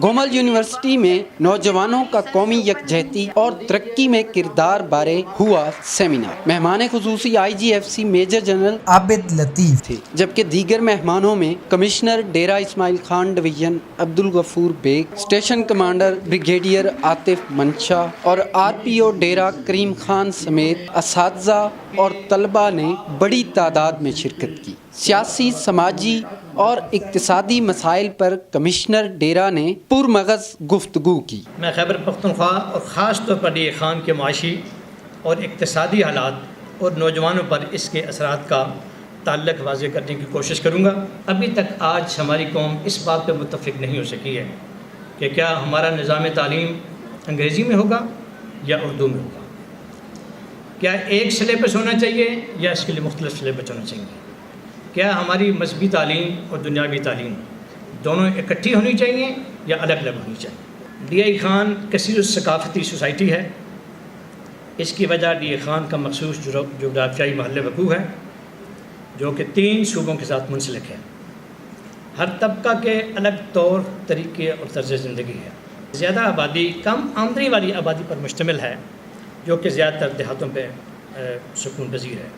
Gomal university میں نوجوانوں کا قومی یکجہتی اور ترقی میں کردار بارے ہوا سیمینار۔ مہمان خصوصی IGFC major general Abid Latif تھے، جبکہ دیگر مہمانوں میں commissioner Dera Ismail Khan division Abdul Ghafoor Baig, station commander brigadier Atif Mansha اور RPO ڈیرہ کریم خان سمیت اساتذہ اور طلباء نے بڑی تعداد میں شرکت کی۔ سیاسی، سماجی اور اقتصادی مسائل پر کمشنر ڈیرہ نے پرمغز گفتگو کی۔ میں خیبر پختونخوا اور خاص طور پر ڈی خان کے معاشی اور اقتصادی حالات اور نوجوانوں پر اس کے اثرات کا تعلق واضح کرنے کی کوشش کروں گا۔ ابھی تک آج ہماری قوم اس بات پہ متفق نہیں ہو سکی ہے کہ کیا ہمارا نظام تعلیم انگریزی میں ہوگا یا اردو میں ہوگا، کیا ایک سلیبس ہونا چاہیے یا اس کے لیے مختلف سلیبس ہونا چاہیے، کیا ہماری مذہبی تعلیم اور دنیاوی تعلیم دونوں اکٹھی ہونی چاہیے یا الگ الگ ہونی چاہیے۔ ڈی خان کثیر الثقافتی سوسائٹی ہے، اس کی وجہ ڈی خان کا مخصوص جغرافیائی محل وقوع ہے جو کہ 3 صوبوں کے ساتھ منسلک ہے۔ ہر طبقہ کے الگ طور طریقے اور طرز زندگی ہے۔ زیادہ آبادی کم آمدنی والی آبادی پر مشتمل ہے جو کہ زیادہ تر دیہاتوں پہ سکون پذیر ہے،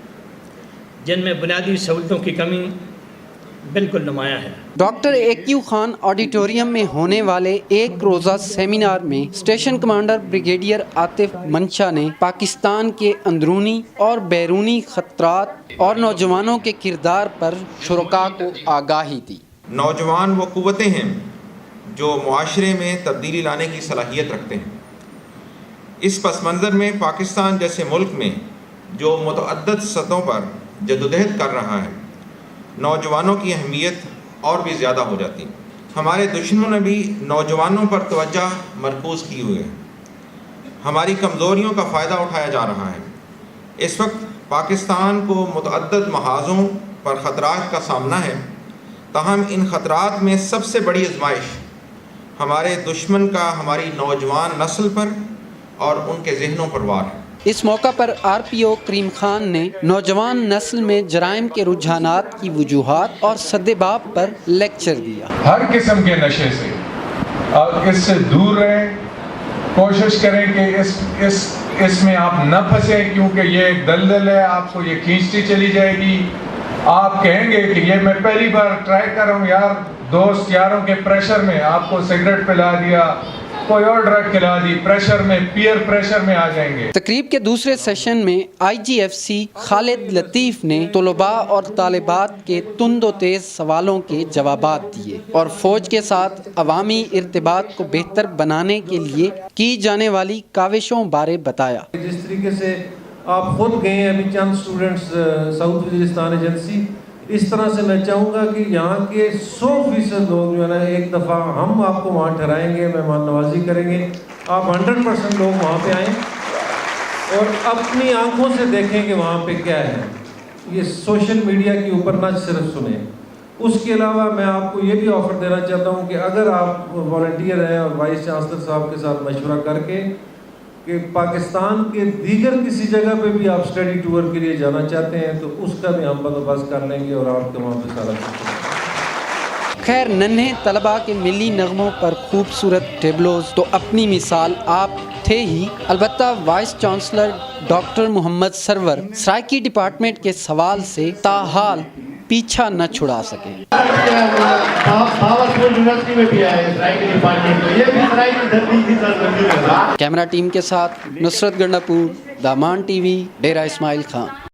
جن میں بنیادی سہولتوں کی کمی بالکل نمایاں ہے۔ ڈاکٹر AQ خان آڈیٹوریم میں ہونے والے ایک روزہ سیمینار میں اسٹیشن کمانڈر بریگیڈیئر عاطف منشا نے پاکستان کے اندرونی اور بیرونی خطرات اور نوجوانوں کے کردار پر شرکاء کو آگاہی دی۔ نوجوان وہ قوتیں ہیں جو معاشرے میں تبدیلی لانے کی صلاحیت رکھتے ہیں۔ اس پس منظر میں پاکستان جیسے ملک میں جو متعدد سطحوں پر جدوجہد کر رہا ہے، نوجوانوں کی اہمیت اور بھی زیادہ ہو جاتی ہے۔ ہمارے دشمنوں نے بھی نوجوانوں پر توجہ مرکوز کی ہوئی ہے، ہماری کمزوریوں کا فائدہ اٹھایا جا رہا ہے۔ اس وقت پاکستان کو متعدد محاذوں پر خطرات کا سامنا ہے، تاہم ان خطرات میں سب سے بڑی آزمائش ہمارے دشمن کا ہماری نوجوان نسل پر اور ان کے ذہنوں پر وار ہے۔ اس موقع پر RPO کریم خان نے نوجوان نسل میں جرائم کے رجحانات کی وجوہات اور سدباب پر لیکچر دیا۔ ہر قسم کے نشے سے اور اس سے دور رہیں، کوشش کریں کہ اس میں آپ نہ پھنسیں، کیونکہ یہ ایک دلدل ہے، آپ کو یہ کھینچتی چلی جائے گی۔ آپ کہیں گے کہ یہ میں پہلی بار ٹرائی کر رہا ہوں، یار دوست یاروں کے پریشر میں آپ کو سگریٹ پلا دیا، کوئی اور ڈرگ کھلا دی، پریشر میں پیئر پریشر میں آ جائیں گے۔ تقریب کے دوسرے سیشن میں IGFC خالد لطیف نے طلباء اور طالبات کے تند و تیز سوالوں کے جوابات دیے اور فوج کے ساتھ عوامی ارتباط کو بہتر بنانے کے لیے کی جانے والی کاوشوں بارے بتایا۔ جس طریقے سے آپ خود گئے ہیں ابھی چند اسٹوڈنٹس ساؤتھ وزیرستان ایجنسی، اس طرح سے میں چاہوں گا کہ یہاں کے 100% لوگ جو ہے نا ایک دفعہ ہم آپ کو وہاں ٹھہرائیں گے، مہمان نوازی کریں گے، آپ 100% لوگ وہاں پہ آئیں اور اپنی آنکھوں سے دیکھیں کہ وہاں پہ کیا ہے۔ یہ سوشل میڈیا کے اوپر نہ صرف سنیں۔ اس کے علاوہ میں آپ کو یہ بھی آفر دینا چاہتا ہوں کہ اگر آپ والنٹیئر ہیں اور وائس چانسلر صاحب کے ساتھ مشورہ کر کے کہ پاکستان کے دیگر کسی جگہ پہ بھی آپ اسٹڈی ٹور کے لیے جانا چاہتے ہیں تو اس کا بھی ہم بندوبست کر لیں گے اور آپ کے وہاں پہ سارا کچھ۔ خیر، ننھے طلباء کے ملی نغموں پر خوبصورت ٹیبلوز تو اپنی مثال آپ تھے ہی، البتہ vice chancellor doctor Muhammad Sarwar Saraiki department کے سوال سے تاحال پیچھا نہ چھڑا سکے۔ کیمرہ ٹیم کے ساتھ نصرت گنڈا پور، دامان TV، ڈیرہ اسماعیل خان۔